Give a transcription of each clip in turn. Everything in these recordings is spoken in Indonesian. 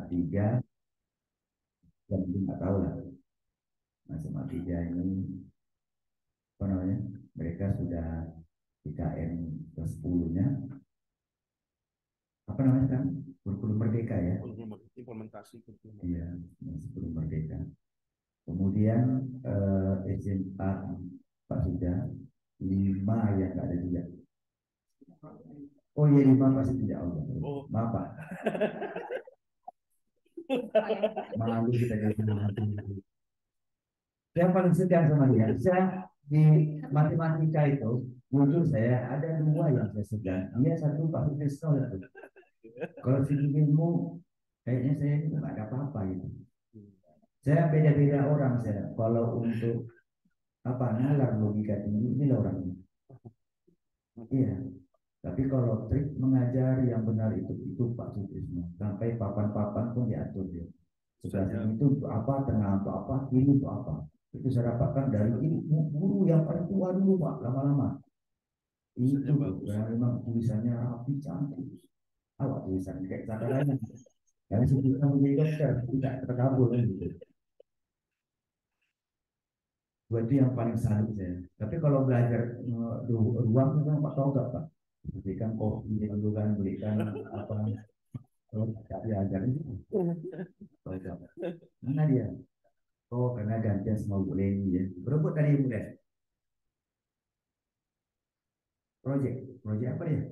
tiga, yang nggak tahu lah. Nah, SMA 3 ini apa namanya? Mereka sudah IKN ke 10-nya, apa namanya kan? Kurikulum Merdeka ya. Implementasi kurikulum. Iya, sebelum Merdeka. Kemudian SMA 4 sudah, 5 yang nggak ada juga. Oh iya, 5 pasti tidak Allah. Oh. Maaf Pak. Malu kita jadi nanti. Saya paling segan sama dia. Saya di matematika itu, jujur saya ada 2 yang saya segan. Dia satu Pak Sutrisno itu. Kalau segi ilmu, kayaknya saya itu nggak ada apa-apa gitu. Saya beda-beda orang saya. Kalau untuk apa nalar logika tinggi ini orangnya. Iya. Tapi kalau trik mengajar yang benar itu Pak Sutrisno. Sampai papan-papan pun diatur dia. Sebelah sini itu untuk apa, tengah untuk apa, kiri untuk apa. Itu saya dapatkan dari guru yang paling tua dulu Pak, lama-lama. Itu memang tulisannya rapi, cantik. Awak tulisan kayak sakarannya. Karena sebetulnya menjadi dokter, tidak terkabul gitu. Buat itu yang paling salut saya. Tapi kalau belajar ruang itu Pak tahu nggak Pak? Berikan kopi dulu kan, berikan apa? Kalau tidak diajar itu, mana dia? Oh, karena gantian sama Bu Leni ya. Berebut tadi Bu Leni. Project apa ya?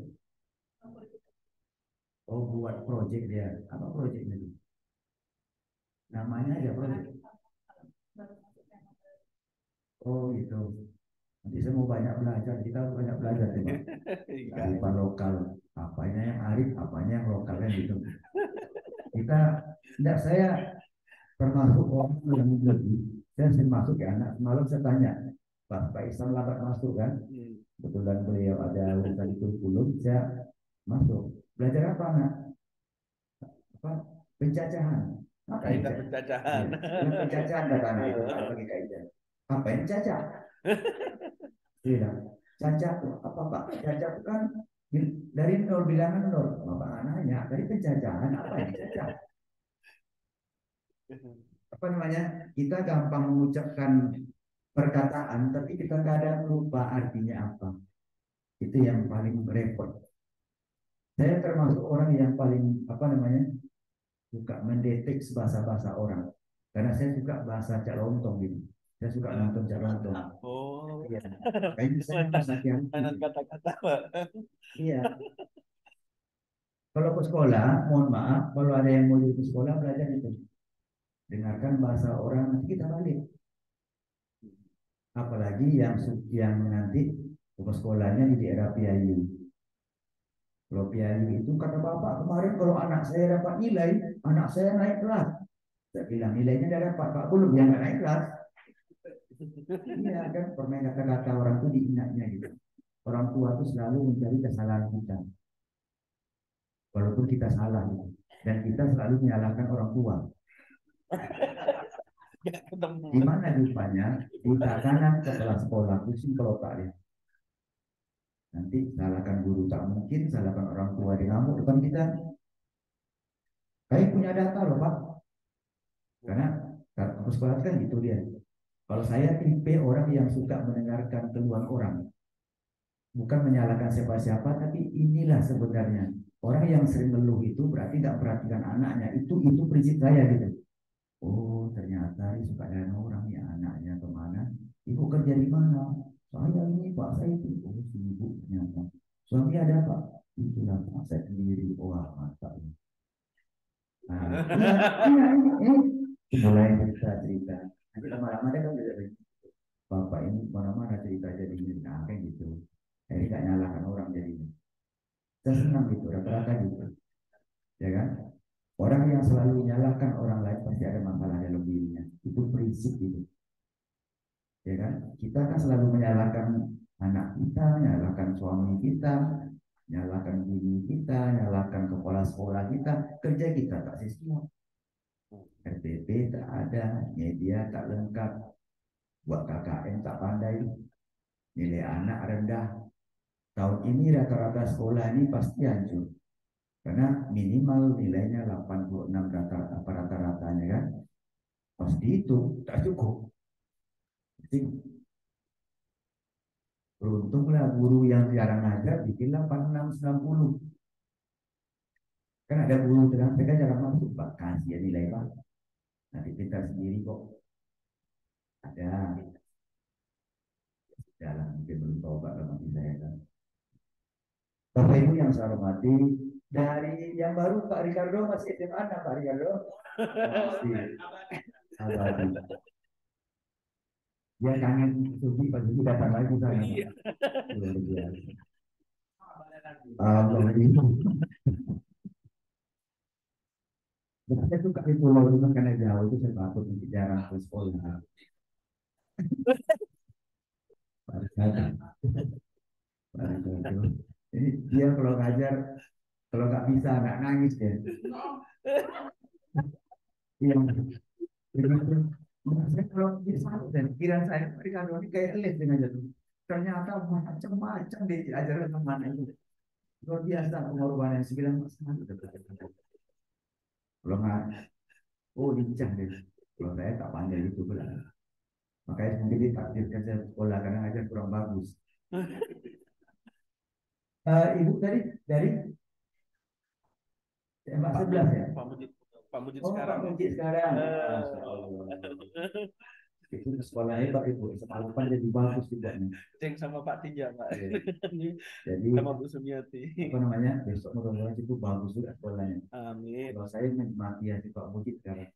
Oh, buat project dia. Apa projectnya itu? Namanya aja project. Oh, gitu. Nanti saya mau banyak belajar. Kita banyak belajar coba. Kearifan lokal. Apanya yang arif, apanya yang lokal kan gitu. Kita, tidak saya termasuk orang yang lebih. Saya sering masuk ya anak. Malam saya tanya, Pak Islam lambat masuk kan? Kebetulan beliau ada urusan itu kurikulum, saya masuk. Belajar apa anak? Apa? Pencacahan. Apa Kaidah pencacahan. Ya, pencacahan kata anak itu bagi kaidah. Apa yang cacat? Tidak. Cacat apa Pak? Cacat kan dari nol bilangan nol. Bapak anaknya dari pencacahan apa yang cacat? Apa namanya? Kita gampang mengucapkan perkataan, tapi kita kadang lupa artinya apa. Itu yang paling repot. Saya termasuk orang yang paling apa namanya suka mendeteksi bahasa-bahasa orang, karena saya suka bahasa Cak Lontong gitu. Saya suka nonton Cak Lontong. Oh, Iya. Kayaknya saya harus hati-hati. mainan kata-kata, Pak. Iya. Kalau ke sekolah, mohon maaf, kalau ada yang mau ke sekolah belajar itu, dengarkan bahasa orang nanti kita balik. Apalagi yang nanti ke sekolahnya di daerah Piayu. Kalau Piayu itu kata bapak kemarin kalau anak saya dapat nilai, anak saya naik kelas. Saya bilang nilainya tidak dapat Pak belum yang naik kelas. Iya kan permain kata-kata orang itu diingatnya gitu. Orang tua itu selalu mencari kesalahan kita. Walaupun kita salah gitu. Dan kita selalu menyalahkan orang tua. Gimana rupanya kita kanan kepala sekolah pusing kalau tak lihat. Nanti salahkan guru tak mungkin, salahkan orang tua di ngamuk depan kita. Kami punya data loh Pak. Karena ke sekolah kan gitu dia. Kalau saya tipe orang yang suka mendengarkan keluhan orang. Bukan menyalahkan siapa-siapa, tapi inilah sebenarnya. Orang yang sering ngeluh itu berarti tidak perhatikan anaknya. Itu prinsip saya gitu. Oh, ternyata dia suka dengan orang ya anaknya kemana? Ibu kerja di mana? Saya ini Pak, saya itu. Oh, si ibu ternyata. Suami ada Pak? Itulah Pak, saya sendiri. Wah, mantap. Nah, mulai cerita. Nanti lama-lama dia kan bisa Bapak ini mana-mana cerita jadi ini, nah, kayak gitu. Jadi gak nyalakan orang jadinya. Saya senang gitu, rata-rata gitu. Ya kan? Orang yang selalu menyalahkan orang lain pasti ada masalah dalam dirinya. Itu prinsip gitu. Ya kan? Kita kan selalu menyalahkan anak kita, menyalahkan suami kita, menyalahkan guru kita, menyalahkan kepala sekolah kita, kerja kita tak sesuai. RTP tak ada, media tak lengkap, buat KKN tak pandai, nilai anak rendah. Tahun ini rata-rata sekolah ini pasti hancur. Karena minimal nilainya 86 rata-rata itu tak cukup. Jadi, beruntunglah guru yang jarang ngajar bikinlah 4690. Kan ada guru terang mereka jarang masuk, Pak, kasih ya nilai Pak. Nanti pintar sendiri kok. Ada dalam mungkin belum tahu Pak kalau saya kan. Bapak Ibu yang saya hormati, dari yang baru Pak Ricardo masih SMA enggak Pak Ricardo? Masih abadi. Dia kangen Sugi, Pak Sugi datang lagi sana. Iya. Luar biasa. Allah itu. Saya suka di pulau itu karena jauh itu saya takut untuk jarang ke sekolah. Pak Ricardo. Ini dia kalau ngajar, kalau nggak bisa nggak nangis ya. Iya. Saya kalau bisa dan pikiran saya mereka ini kayak les dengan jatuh. Ternyata macam-macam diajarkan teman itu. Luar biasa pengorbanan 9%. Kalau nggak, oh lincah deh. Kalau saya tak pandai itu benar. Makanya mungkin ditakdirkan saya sekolah karena ngajar kurang bagus. Ibu tadi dari Mbak 11 ya? Pak Mujid Oh, sekarang. Pak Mujid sekarang. Masya Allah. Itu sekolah hebat Ibu. Sekolah jadi bagus juga nih. Ceng sama Pak Tinja, Pak. Jadi sama Bu Sumiati. apa namanya? Besok mudah-mudahan itu bagus juga sekolahnya. Amin. Kalau saya menikmati ya Pak Mujid sekarang.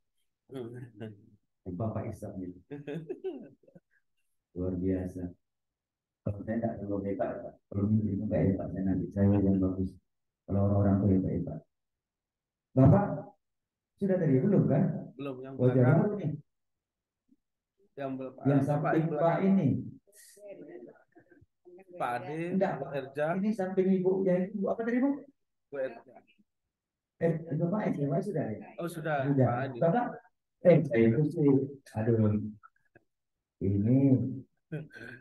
Bapak Ishak gitu. Luar biasa. Kalau saya tidak terlalu hebat, Pak. Kalau ini juga hebat, saya nanti saya yang bagus. Kalau orang-orang itu hebat-hebat. Bapak sudah tadi belum kan? Belum yang Wajah belakang. baru nih. Yang samping Pak ini. Pak Ade, Enggak, Bu Erja. ini samping ibu ya ibu apa tadi Bu? Bu Erja. Itu Pak SMA sudah ya? Oh sudah. Sudah. Pak Ade. Bapak, saya itu sih, aduh, ini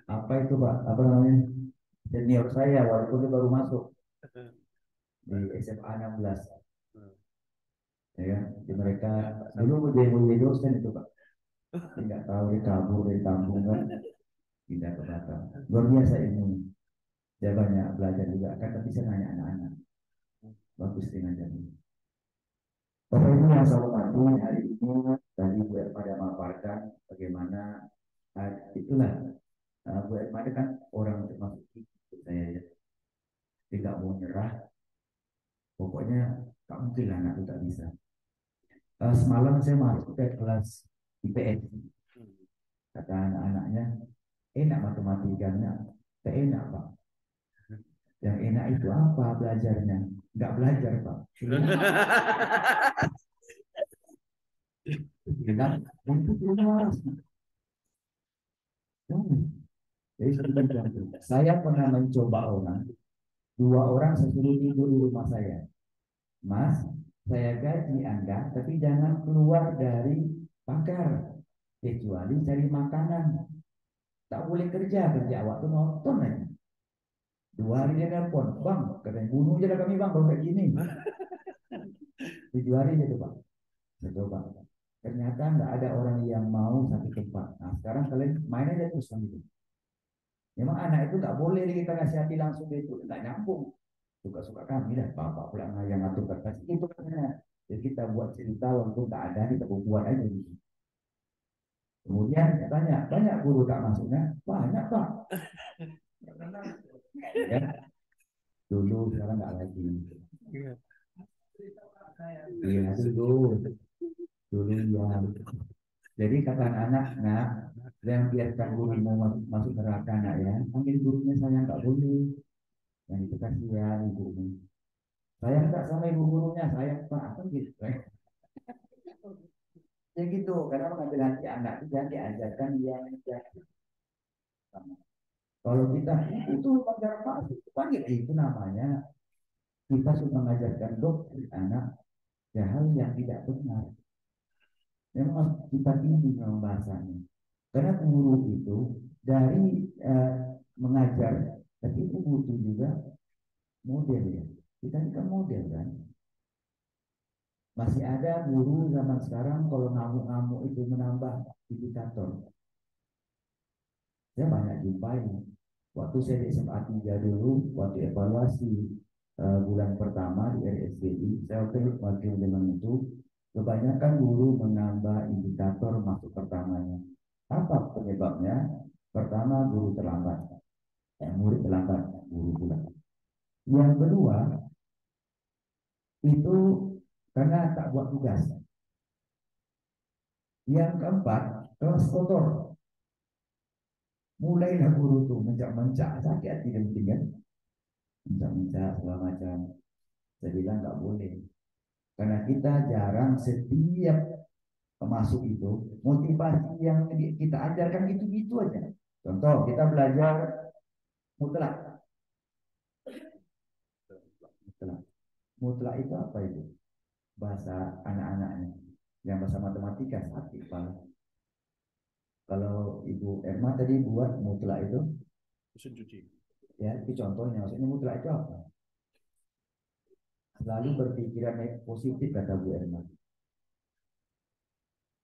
apa itu Pak? Apa namanya? Senior saya walaupun dia baru masuk di SMA 16. Ya, di mereka dulu jadi dosen itu Pak. Tidak tahu dia kabur dari kampung kan, pindah ke Batam. Luar biasa ini. Dia banyak belajar juga kan, tapi saya nanya anak-anak. Bagus dengan jadi. Bapak Ibu yang saya hormati, hari ini tadi Bu pada memaparkan bagaimana itulah Bu pada kan orang termasuk saya ya. Tidak mau nyerah. Pokoknya tak mungkin lah anak itu tak bisa. Semalam saya masuk ke kelas IPS. Kata anak-anaknya, enak matematikanya, tak enak Pak. Yang enak itu apa belajarnya? Nggak belajar Pak. Dengan untuk luas. Jadi saya pernah mencoba orang, 2 orang saya suruh tidur di rumah saya. Mas, saya gaji Anda, tapi jangan keluar dari pagar, kecuali cari makanan. Tak boleh kerja waktu nonton aja. 2 hari dia nelpon, bang, katanya bunuh aja kami bang, kalau kayak gini. 7 hari aja tuh Pak. Saya coba. Ternyata nggak ada orang yang mau satu tempat. Nah sekarang kalian main aja terus kan gitu. Memang anak itu nggak boleh kita nasihati langsung itu, nggak nyambung. Suka-suka kami dah, bapak pulang yang ngatur kertas itu katanya. Jadi kita buat cerita walaupun tak ada, kita buat aja gitu. Kemudian tanya, banyak guru tak masuknya? Banyak Pak. Ya, dulu sekarang nggak lagi. Iya dulu ya. Jadi kata anak, nah, yang biarkan guru mau masuk neraka nak ya, panggil gurunya saya nggak boleh. Yang itu kasihan gurunya. Saya nggak sama ibu gurunya, saya Pak, apa gitu. Ya gitu, karena mengambil hati anak itu jangan diajarkan yang jadi. Kalau kita itu wajar Pak, panggil itu namanya kita sudah mengajarkan doktrin anak hal yang tidak benar. Memang kita tinggi memang bahasanya. Karena guru itu dari mengajar, tapi itu butuh juga model ya. Kita ini kan model kan. Masih ada guru zaman sekarang kalau ngamuk-ngamuk itu menambah indikator. Saya banyak jumpai. Waktu saya di SMA 3 dulu, waktu evaluasi bulan pertama di RSBI, saya wakil dengan itu, kebanyakan guru menambah indikator masuk pertamanya. Apa penyebabnya? Pertama, guru terlambat. Murid terlambat, guru pula. Yang kedua, itu karena tak buat tugas. Yang keempat, kelas kotor. Mulailah guru tuh mencak-mencak, sakit hati dan kan? Mencak-mencak segala macam. Saya bilang nggak boleh. Karena kita jarang setiap masuk itu, motivasi yang kita ajarkan gitu-gitu aja. Contoh, kita belajar mutlak. Mutlak. Mutlak itu apa itu? Bahasa anak-anaknya. Yang bahasa matematika sakit, Pak. Kalau Ibu Erma tadi buat mutlak itu, Mesin cuci. ya itu contohnya. Maksudnya mutlak itu apa? Selalu berpikiran positif kata Bu Erma.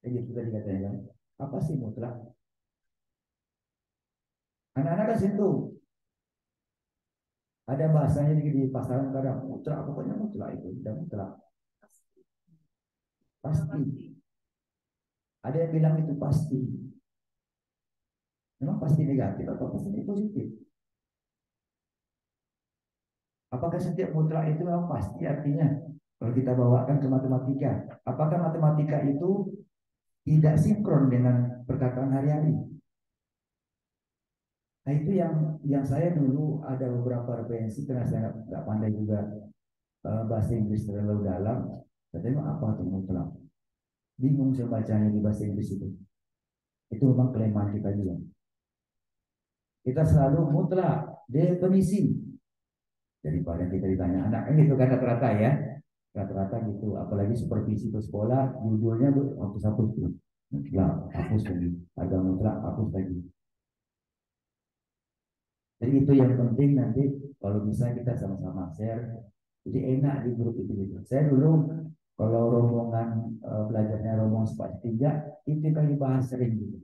Gitu tadi katanya kan. Apa sih mutlak? Anak-anak kan situ. Ada bahasanya di pasaran kadang mutlak, pokoknya mutlak itu dan mutlak. Pasti. Ada yang bilang itu pasti. Memang pasti negatif atau pasti positif? Apakah setiap mutlak itu memang pasti artinya? Kalau kita bawakan ke matematika, apakah matematika itu tidak sinkron dengan perkataan hari-hari? Nah itu yang saya dulu ada beberapa referensi karena saya nggak pandai juga bahasa Inggris terlalu dalam. Saya tengok apa itu mutlak. Bingung saya bacanya di bahasa Inggris itu. Itu memang kelemahan kita juga. Kita selalu mutlak definisi daripada kita ditanya anak kan gitu kan rata-rata ya, rata-rata gitu. Apalagi supervisi ke sekolah judulnya hapus-hapus tuh, mutlak hapus lagi, agak mutlak hapus lagi. Jadi itu yang penting nanti kalau bisa kita sama-sama share. Jadi enak di grup itu gitu. Saya dulu kalau rombongan belajarnya rombongan sepak tiga itu kami bahas sering gitu.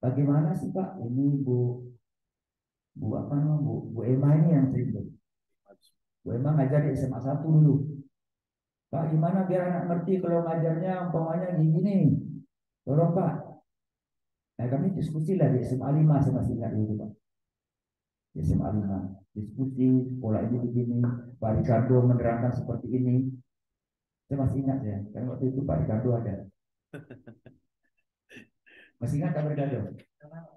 Bagaimana sih Pak? Ini Bu apa namanya Bu Emma ini yang cerita. Bu Emma ngajar di SMA 1 dulu. Pak gimana biar anak ngerti kalau ngajarnya umpamanya gini nih. Tolong Pak. Nah kami diskusi lah di SMA 5 saya masih ingat dulu Pak. Di SMA 5 diskusi pola ini begini. Pak Ricardo menerangkan seperti ini. Saya masih ingat ya. Karena waktu itu Pak Ricardo ada. Masih ingat Pak Ricardo?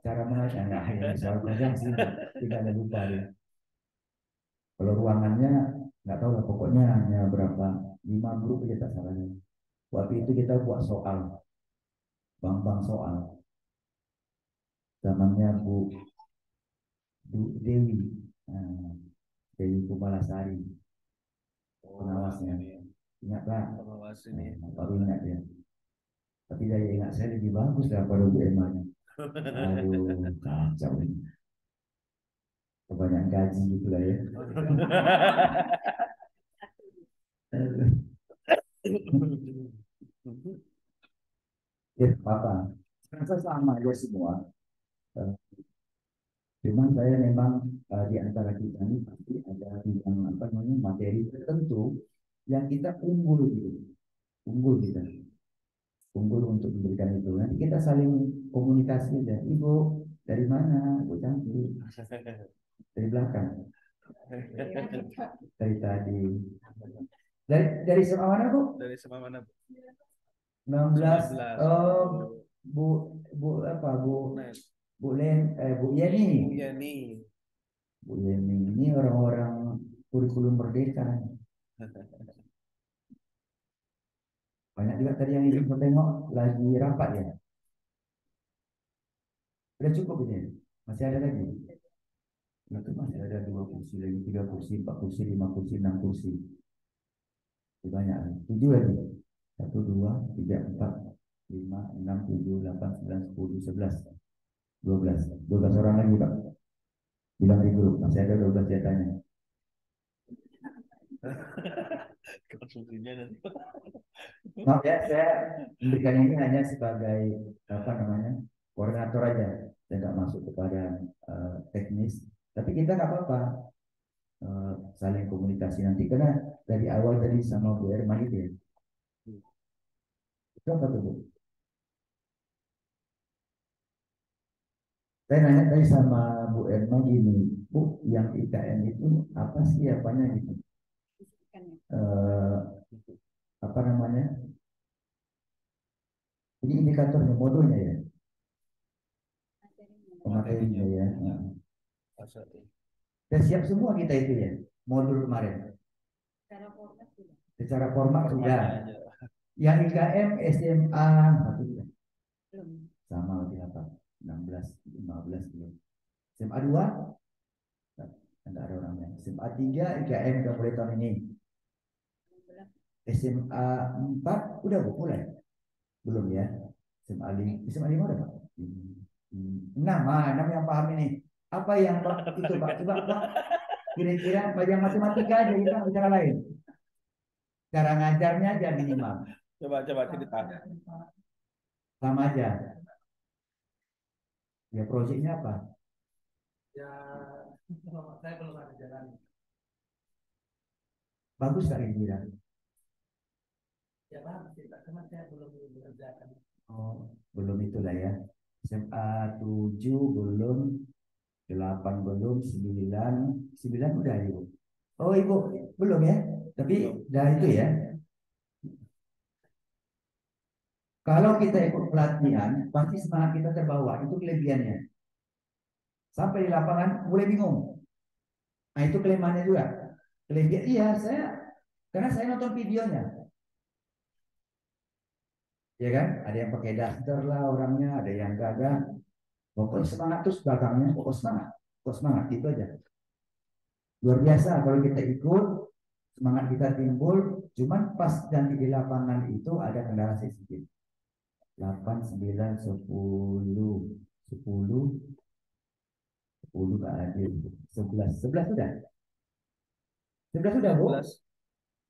Cara mengajar nggak ya soal program sih tidak ada lupa deh. Kalau ruangannya nggak tahu lah pokoknya hanya berapa 5 grup aja tak salahnya. Waktu itu kita buat soal, bang soal, zamannya Bu Dewi, nah, Dewi Kumalasari, penawasnya. Ingat lah, Pengawas ini. baru ingat ya. Tapi daya ingat saya lebih bagus daripada Bu Emma-nya. Aduh, kacau ini. Kebanyakan gaji gitu lah ya. Ya, apa? Rasa sama aja semua. Eh, Cuman saya memang di antara kita ini pasti ada bidang apa namanya materi tertentu yang kita unggul gitu, unggul kita, unggul untuk memberikan itu. Nanti kita saling komunikasi aja. Ibu dari mana? Ibu cantik dari belakang. Dari tadi. Dari SMA mana Bu? Dari SMA mana? 16. 19. Oh, Bu Bu apa Bu Bu Len Bu Yeni. Bu Yani. Bu Yeni ini orang-orang kurikulum merdeka. Banyak juga tadi yang ingin tengok lagi rapat ya. Sudah cukup ini. Masih ada lagi. Itu masih ada 2 kursi lagi, 3 kursi, 4 kursi, 5 kursi, 6 kursi. Banyak. 7 lagi. 1, 2, 3, 4, 5, 6, 7, 8, 9, 10, 11, 12. 12 orang lagi Pak. Bilang di grup masih ada 12 jatahnya. Konsumsinya nanti. Maaf ya, saya memberikan ini hanya sebagai apa namanya koordinator aja, saya nggak masuk kepada teknis. Tapi kita nggak apa-apa saling komunikasi nanti karena dari awal tadi sama Bu Erma itu ya. Itu apa tuh Bu? Saya nanya tadi sama Bu Erma gini, Bu, yang IKN itu apa sih apanya gitu? Eh, apa namanya? Ini indikatornya, modulnya ya, pematerinya ya. Nah, Masa tuh. sudah siap semua kita itu ya, modul kemarin. Secara format sudah. Formatnya aja. Yang IKM SMA satu ya. Sama lagi apa? 16, 15 belum. SMA 2 enggak ada orangnya. SMA 3 IKM udah mulai tahun ini. SMA 4 udah Bu, mulai. Belum ya. SMA 5, SMA 5 udah Pak. 6, 6 yang paham ini. Apa yang Pak itu Pak? Coba Pak. Kira-kira bagian matematika aja kita bicara lain. Cara ngajarnya aja minimal. Coba cerita. Sama aja. Ya proyeknya apa? Ya, saya belum ada jalan. Bagus tak kira? Ya bagus sih, cuma saya belum mengerjakan. Oh, belum itulah ya. SMA 7 belum, 8 belum, 9, 9 udah Ibu. Oh Ibu, belum ya? Tapi dah itu ya. Kalau kita ikut pelatihan, pasti semangat kita terbawa. Itu kelebihannya. Sampai di lapangan mulai bingung. Nah itu kelemahannya juga. Kelebihan iya saya, karena saya nonton videonya. Ya kan? Ada yang pakai daster lah orangnya, ada yang gagah. Pokoknya semangat terus belakangnya, pokok semangat itu aja. Luar biasa kalau kita ikut, semangat kita timbul. Cuman pas nanti di lapangan itu ada kendala sedikit. 8, 9, 10, 10, 10 gak adil. 11, 11 sudah. 11 sudah Bu. 11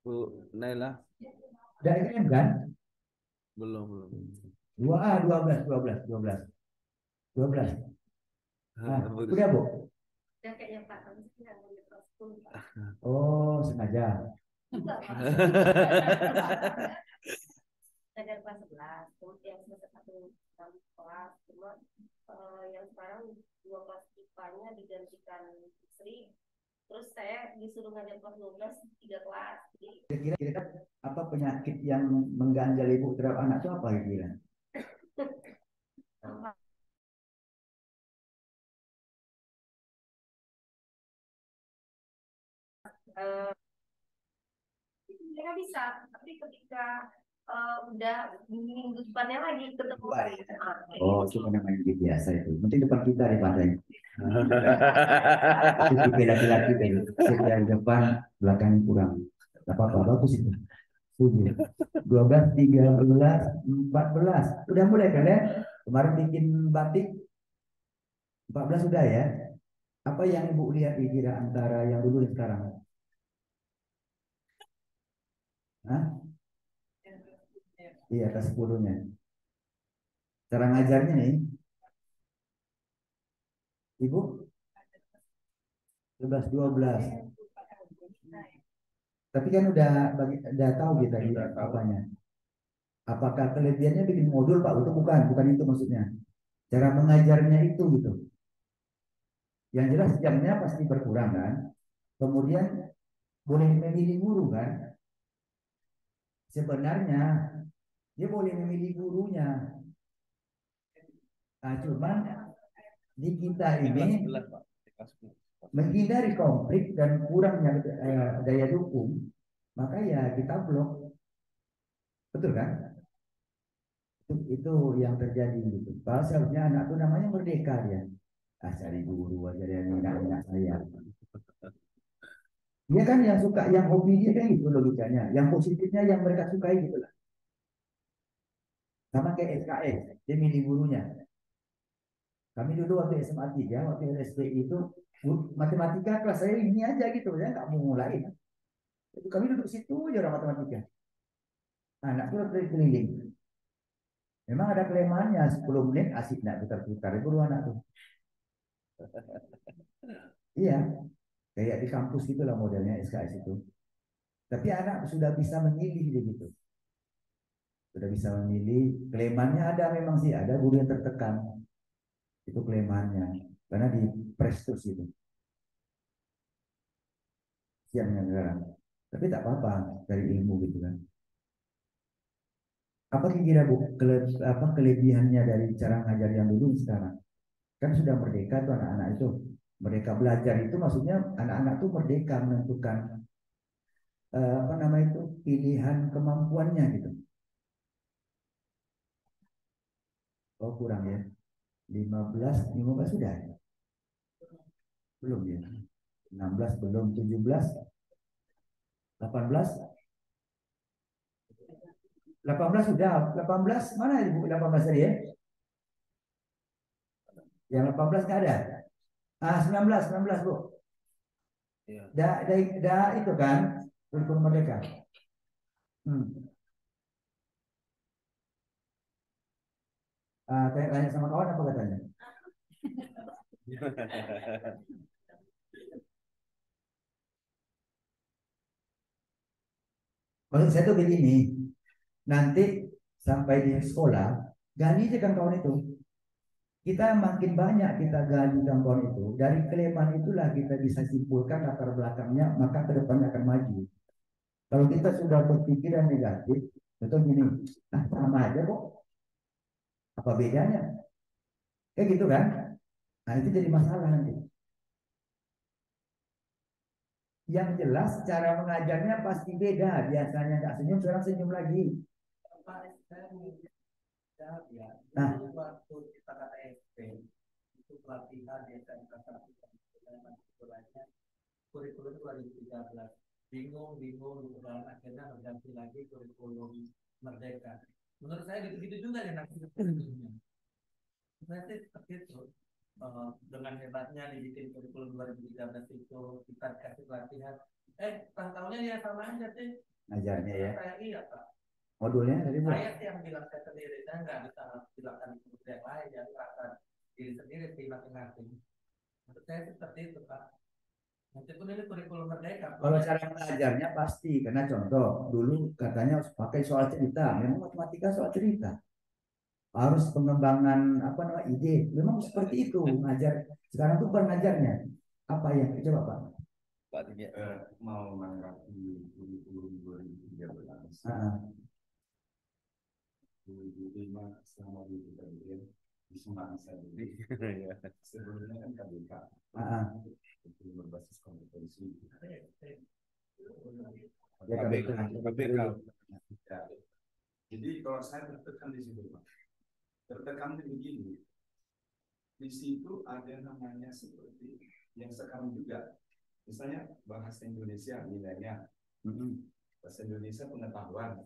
Bu Naila Udah IKM kan? belum. 2A, 12, 12, 12. 12. Nah, udah Bu. Udah kayaknya Pak, kamu sih nggak ngambil kelas 10, Pak. Oh, sengaja. Saya dari kelas 11, terus yang semester 1 enam kelas, cuma yang sekarang 2 kelas IPA-nya digantikan Sri, terus saya disuruh ngajar kelas 12, 3 kelas. Jadi Kira-kira apa penyakit yang mengganjal ibu terhadap anak itu apa kira? mereka bisa, tapi ketika udah minggu depannya lagi ketemu. Oh, cuma namanya biasa itu. Mungkin depan kita di pantai. Itu tipe laki-laki kan. Sekian depan, belakang kurang. Gak apa-apa, bagus itu. 7, 12, 13, 14. Udah mulai kan ya? Kemarin bikin batik 14 sudah ya. Apa yang ibu lihat kira antara yang dulu dan sekarang? Hah? Iya, atas 10-nya. Cara ngajarnya nih, ibu 11, 12. Tapi kan udah tahu kita apanya. Apakah kelebihannya bikin modul Pak? Itu bukan itu maksudnya. Cara mengajarnya itu gitu. Yang jelas jamnya pasti berkurang kan. Kemudian boleh memilih guru kan. Sebenarnya dia boleh memilih gurunya. Nah, cuman di kita ini menghindari konflik dan kurangnya daya dukung, maka ya kita blok. Betul kan? Itu yang terjadi gitu. Kalau seharusnya anak itu namanya merdeka dia. Ah, cari guru aja dia anak saya. Dia kan yang suka, yang hobi dia kan gitu logikanya. Yang positifnya yang mereka sukai gitu lah. Sama kayak SKS, dia milih gurunya. Kami dulu waktu SMA 3, waktu SPI itu matematika kelas saya ini aja gitu, ya nggak mau mulai. Itu kami duduk situ aja orang matematika. Anak tuh keliling. Memang ada kelemahannya 10 menit asik nak putar-putar itu anak tuh. Iya, kayak di kampus gitulah modelnya SKS itu. Tapi anak sudah bisa memilih gitu. Sudah bisa memilih. Kelemahannya ada memang sih, ada guru yang tertekan. Itu kelemahannya. Karena di prestus itu. Siangnya sekarang. Tapi tak apa-apa dari ilmu gitu kan. Apa kira Bu kelebihannya dari cara ngajar yang dulu sekarang? Kan sudah merdeka tuh anak-anak itu. Merdeka belajar itu maksudnya anak-anak tuh merdeka menentukan apa nama itu pilihan kemampuannya gitu. Oh kurang ya. 15 sudah. Belum ya. 16 belum, 17, 18. 18 sudah. 18 mana Ibu 18 tadi ya? Yang 18 nggak ada. 19 Bu. Iya. Dah itu kan kurikulum merdeka. Tanya sama kawan apa katanya? Maksud saya tuh begini, nanti sampai di sekolah, gali aja kan kawan itu. Kita makin banyak kita gali kawan itu, dari kelemahan itulah kita bisa simpulkan latar belakangnya, maka kedepannya akan maju. Kalau kita sudah berpikiran negatif, betul gini, nah sama aja kok. Apa bedanya? Kayak gitu kan? Nah itu jadi masalah nanti. Yang jelas cara mengajarnya pasti beda. Biasanya nggak senyum, sekarang senyum lagi. Nah, waktu kita kata SP itu pelatihan desa kurikulum 2013 bingung gitu kan, akhirnya berganti lagi kurikulum merdeka. Menurut saya gitu-gitu juga ya nanti kurikulumnya. Saya sih seperti itu. Dengan hebatnya dibikin kurikulum 2013 itu kita kasih pelatihan. Tahunnya ya sama aja sih. Ngajarnya ya. Saya iya Pak. Modulnya dari mana? Saya sih yang bilang saya sendiri, saya nggak bisa bilang yang lain, yang rasa diri sendiri di masing-masing. Menurut saya seperti itu Pak. Meskipun ini kurikulum merdeka. Kalau cara mengajarnya pasti, karena contoh dulu katanya pakai soal cerita, memang matematika soal cerita. Harus pengembangan apa nama ide, memang seperti itu ngajar. Sekarang tuh pengajarnya apa yang coba Pak? Pak Tinggi. Mau menanggapi kurikulum 2013. 2005 selama di KBR di Semarang saya sebelumnya kan KBK itu berbasis kompetensi KBK. ya. Jadi kalau saya tertekan di situ Pak, tertekan begini, di situ ada namanya seperti yang sekarang juga misalnya bahasa Indonesia nilainya bahasa Indonesia pengetahuan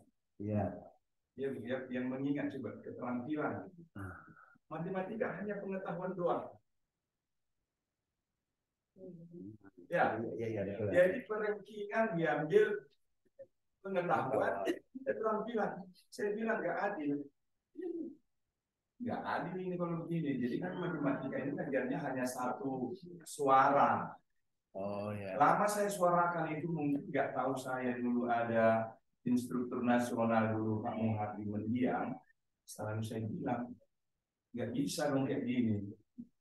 yang mengingat coba keterampilan. Matematika hanya pengetahuan doang. Ya. Jadi perankingan diambil pengetahuan, keterampilan. Saya bilang nggak adil. Nggak adil ini kalau begini. Jadi kan matematika ini ngajarnya hanya satu suara. Oh ya. Lama saya suarakan itu mungkin nggak tahu saya dulu ada instruktur nasional dulu Pak Muhardi mendiam. Selalu saya bilang nggak bisa dong kayak gini.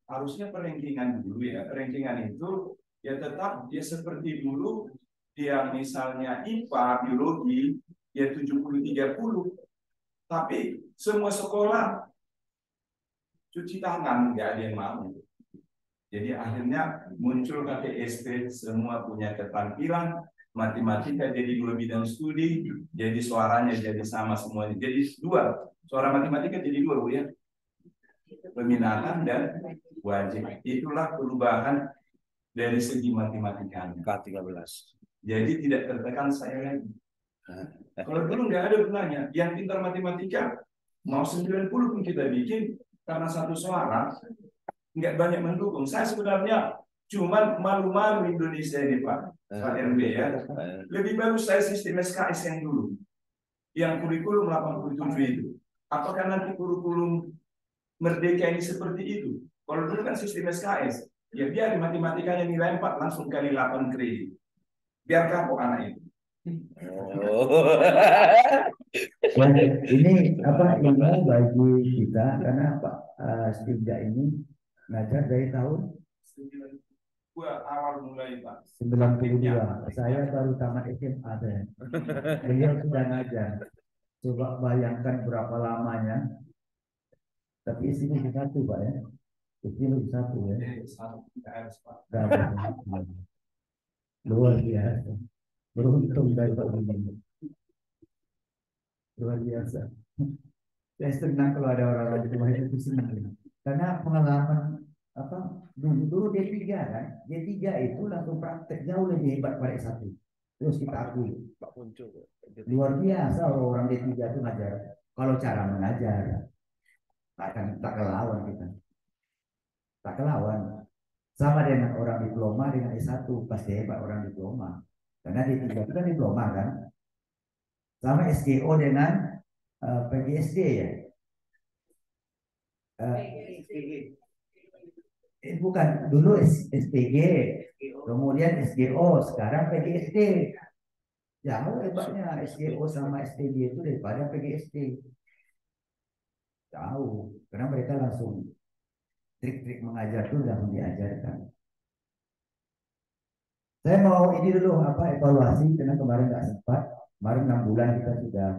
Harusnya perankingan dulu ya. Perankingan itu ya tetap dia seperti dulu dia misalnya IPA biologi ya 70-30. Tapi semua sekolah cuci tangan nggak ada yang mau. Jadi akhirnya muncul KTSP, semua punya keterampilan, matematika jadi 2 bidang studi, jadi suaranya jadi sama semuanya. Jadi 2, suara matematika jadi 2 Bu ya. Peminatan dan wajib. Itulah perubahan dari segi matematikanya. K13. Jadi tidak tertekan saya lagi. Kalau dulu nggak ada gunanya, yang pintar matematika mau 90 pun kita bikin karena satu suara nggak banyak mendukung. Saya sebenarnya Cuman malu-malu Indonesia ini Pak RB ya. Lebih bagus saya sistem SKS yang dulu. Yang kurikulum 87 itu. Apakah nanti kurikulum Merdeka ini seperti itu? Kalau dulu kan sistem SKS, ya biar matematikanya nilai 4 langsung kali 8 kredit. Biar kapok anak itu. Oh. Ya, ini apa ilmu bagi kita karena Pak Stibda ini ngajar dari tahun Gua awal mulai Pak. 92. Saya baru tamat SMA saya. Beliau sudah ngajar. Coba bayangkan berapa lamanya. Tapi isi lebih satu Pak ya. Isi lebih satu ya. Luar biasa. Beruntung dari Pak ini. Luar biasa. Saya senang kalau ada orang-orang tua itu senang. Karena pengalaman apa dulu D3 kan, D3 itu langsung praktek jauh lebih hebat pada S1. Terus kita akui Pak Muncul. luar biasa orang D3 itu ngajar. Kalau cara mengajar tak kelawan kita, tak kelawan. Sama dengan orang diploma dengan S1 pasti hebat orang diploma. Karena D3 itu kan diploma kan. Sama SGO dengan PGSD ya. Bukan, dulu SPG, kemudian SGO, sekarang PGSD. Jauh hebatnya SGO sama SPG itu daripada PGSD. Jauh, karena mereka langsung trik-trik mengajar itu langsung diajarkan. Saya mau ini dulu apa evaluasi karena kemarin nggak sempat. Kemarin 6 bulan kita sudah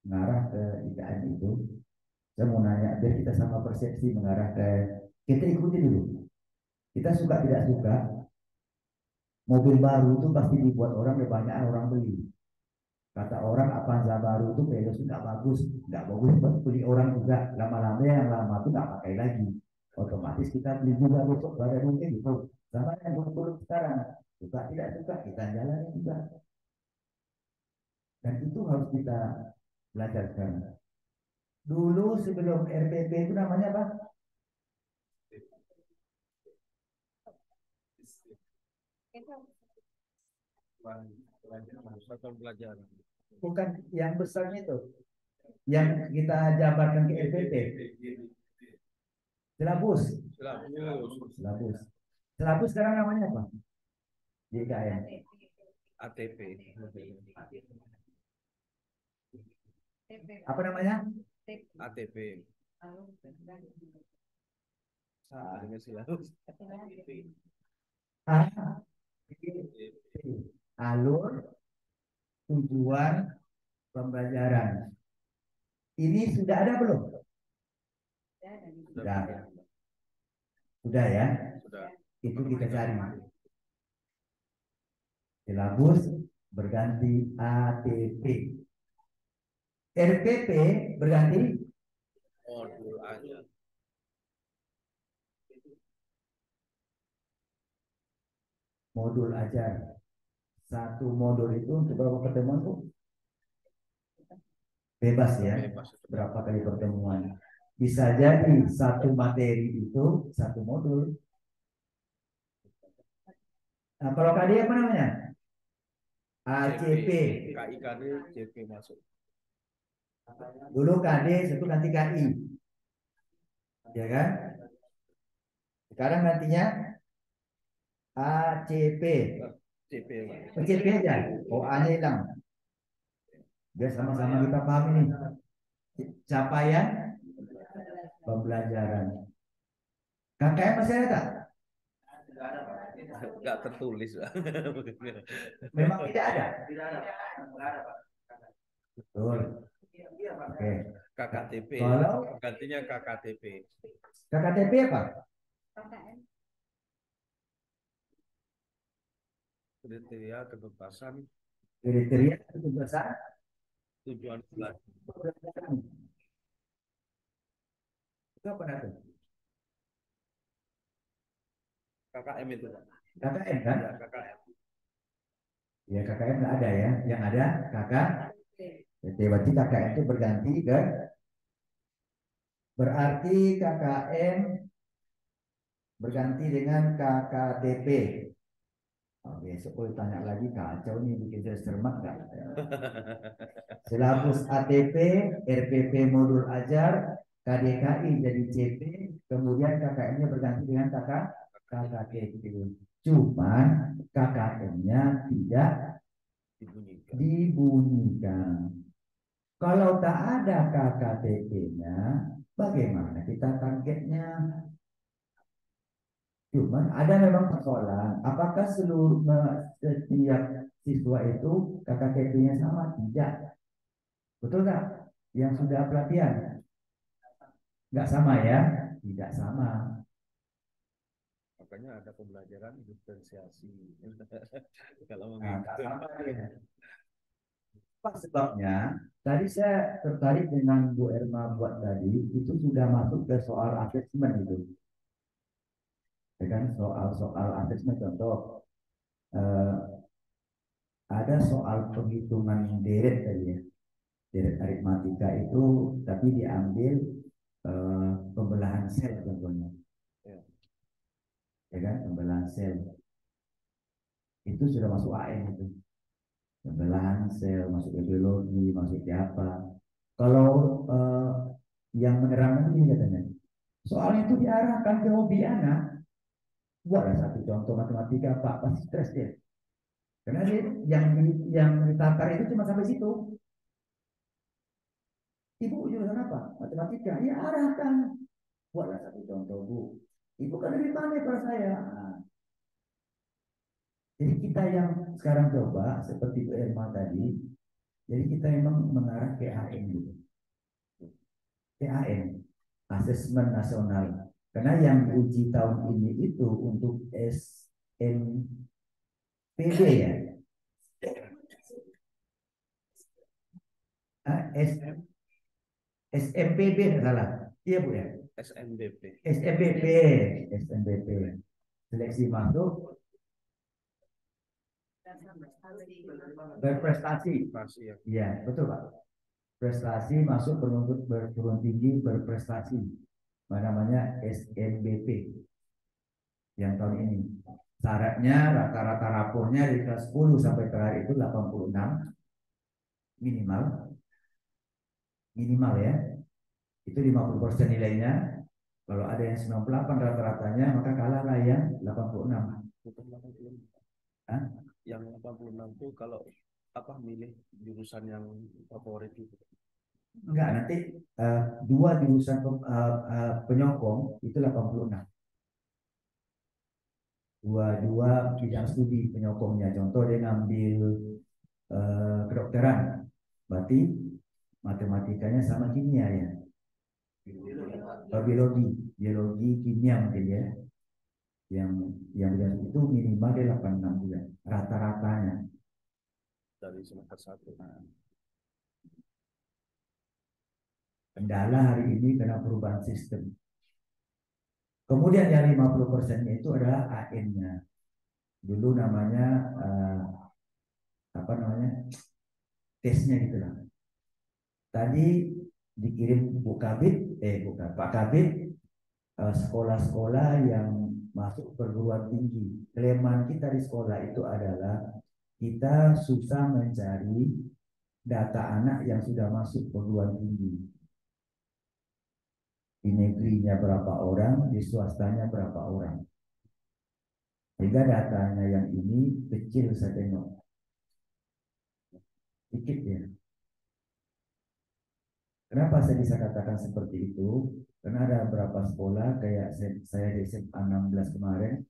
mengarah ke IKN itu. Saya mau nanya, biar kita sama persepsi mengarah ke kita ikuti dulu. Kita suka tidak suka, mobil baru itu pasti dibuat orang banyak orang beli. Kata orang Avanza baru itu Veloz nggak bagus buat beli orang juga. Lama-lama yang lama itu nggak pakai lagi. Otomatis kita beli juga besok pada mungkin gitu. Sama yang buruk sekarang, suka tidak suka kita jalani juga. Dan itu harus kita belajarkan. Dulu sebelum RPP itu namanya apa? Satuan pelajaran. Bukan yang besarnya itu, yang kita jabarkan ke RPP. Selabus. Selabus sekarang namanya apa? JKN. ATP. Apa namanya? ATP. Dengan silabus. Alur tujuan pembelajaran. Ini sudah ada belum? Sudah. Sudah ya? Sudah. Itu kita cari. Silabus berganti ATP. RPP berganti Modul aja. modul ajar. Satu modul itu untuk berapa pertemuan Bu? Bebas ya. Berapa kali pertemuan? Bisa jadi satu materi itu satu modul. Nah, kalau KD apa namanya? ACP. KIKD CP masuk. Dulu KD satu ganti KI. Ya kan? Sekarang gantinya ACP. CP. CP aja. OA-nya hilang. Biar sama-sama kita paham ini. Capaian pembelajaran. KKM masih ada tak? Nggak tertulis. Memang tidak ada. Betul. Oke. KKTP. Kalau Gantinya KKTP. KKTP apa? Kriteria ketuntasan Kriteria kebebasan tujuan belajar. pembelajaran. Itu apa nanti? KKM itu. KKM kan? Ya, KKM. Ya KKM nggak ada ya. Yang ada KKTP. Berarti KKM itu berganti ke berarti KKM berganti dengan KKTP. Oh, besok kalau tanya lagi kacau nih, bikin saya cermat nggak? Silabus ATP, RPP modul ajar, KDKI jadi CP, kemudian KKM-nya berganti dengan KKTP. Cuman KKM-nya tidak Dibunyikan. dibunyikan. Kalau tak ada KKTP-nya, bagaimana kita targetnya? Cuman ada memang persoalan. Apakah setiap siswa itu KKTP-nya sama? Tidak. Betul nggak? Yang sudah pelatihan? Nggak sama ya? Tidak sama. Makanya ada pembelajaran diferensiasi. Kalau Nah, nggak mengikuti. sama ya. Apa sebabnya? Tadi saya tertarik dengan Bu Erma buat tadi, itu sudah masuk ke soal asesmen itu. Ya kan? Soal asesmen contoh. Eh, ada soal penghitungan deret tadi ya. Deret aritmatika itu tapi diambil pembelahan sel contohnya. Ya. Ya kan? Pembelahan sel. Itu sudah masuk AM itu. Pembelahan sel, masuk ke biologi, masuk ke apa. Kalau yang menerangkan ini katanya, soalnya itu diarahkan ke hobi anak. Buatlah satu contoh matematika, Pak, pasti stres dia. Karena dia, yang ditakar itu cuma sampai situ. Ibu jurusan apa? Matematika. Ya arahkan. Buatlah satu contoh, Bu. Ibu kan lebih pandai pada saya. Nah, jadi kita yang sekarang coba seperti Bu Irma tadi, jadi kita memang mengarah ke AM gitu. PAN, Asesmen Nasional. Karena yang diuji tahun ini itu untuk SNPB ya. SMPB salah. Iya Bu ya. SNBP. SMPB. Seleksi masuk berprestasi. Masih ya. Iya, betul Pak. Prestasi masuk penuntut perguruan tinggi berprestasi. Namanya SNBP yang tahun ini. Syaratnya rata-rata rapornya dari kelas 10 sampai terakhir itu 86 minimal ya. Itu 50% nilainya. Kalau ada yang 98 rata-ratanya maka kalahlah yang 86. Bukan 86. Hah? Yang 86 itu kalau apa milih jurusan yang favorit itu. Enggak, nanti dua jurusan penyokong itu 86. Dua bidang studi penyokongnya. Contoh dia ngambil kedokteran, berarti matematikanya sama kimia ya. Biologi, kimia mungkin ya. Yang itu minimal dia 86 juga rata-ratanya Dari semester 1. Kendala hari ini karena perubahan sistem. Kemudian yang 50%-nya itu adalah AM-nya. Dulu namanya tesnya gitu lah. Tadi dikirim Pak Kabit sekolah-sekolah yang masuk perguruan tinggi. Kelemahan kita di sekolah itu adalah kita susah mencari data anak yang sudah masuk perguruan tinggi. Di negerinya berapa orang, di swastanya berapa orang. Sehingga datanya yang ini kecil saya tengok. Sedikit ya. Kenapa saya bisa katakan seperti itu? Karena ada beberapa sekolah kayak saya di SMA 16 kemarin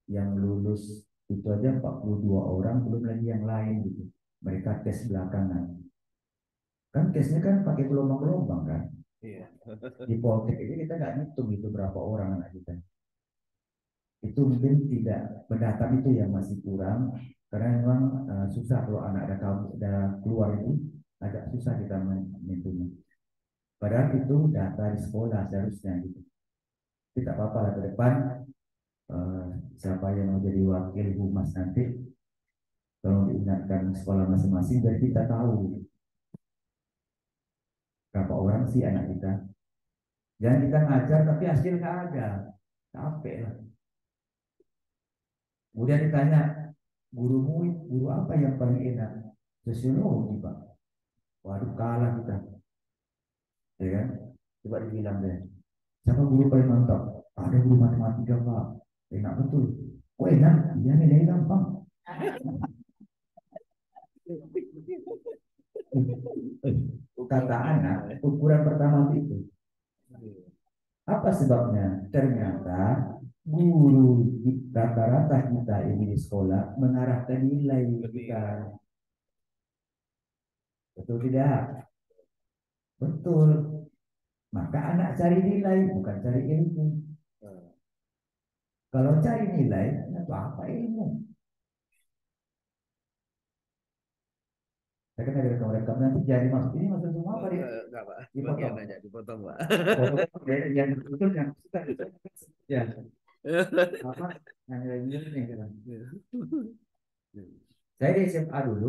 yang lulus itu aja 42 orang, belum lagi yang lain gitu. Mereka tes belakangan. Kan tesnya kan pakai gelombang-gelombang kan. Iya. Di Poltek ini kita nggak ngitung itu berapa orang anak kita. Itu mungkin tidak pendataan itu yang masih kurang karena memang susah kalau anak ada keluar itu agak susah kita menghitungnya. Padahal itu data di sekolah seharusnya gitu. Tidak apa-apa lah ke depan siapa yang mau jadi wakil humas nanti tolong diingatkan sekolah masing-masing biar kita tahu berapa orang sih anak kita. Jangan kita ngajar tapi hasil nggak ada, capek lah. Kemudian ditanya, guru apa yang paling enak? Sosiologi, Pak. Waduh, kalah kita. Ya kan? Coba dibilang deh. Siapa guru paling mantap? Ada guru matematika, Pak. Enak betul. Oh enak, dia nilai gampang. Kata anak, ukuran pertama itu. Apa sebabnya? Ternyata guru rata-rata kita ini di sekolah mengarahkan nilai kita. Betul tidak? Betul. Maka anak cari nilai, bukan cari ilmu. Kalau cari nilai, apa ilmu? Saya kan ada rekam-rekam nanti jadi masuk ini masuk semua apa dia? Enggak, Pak. Dipotong. Bagian aja dipotong, Pak. Yang betul yang kita ya apa yang ini nih. Saya di SMA dulu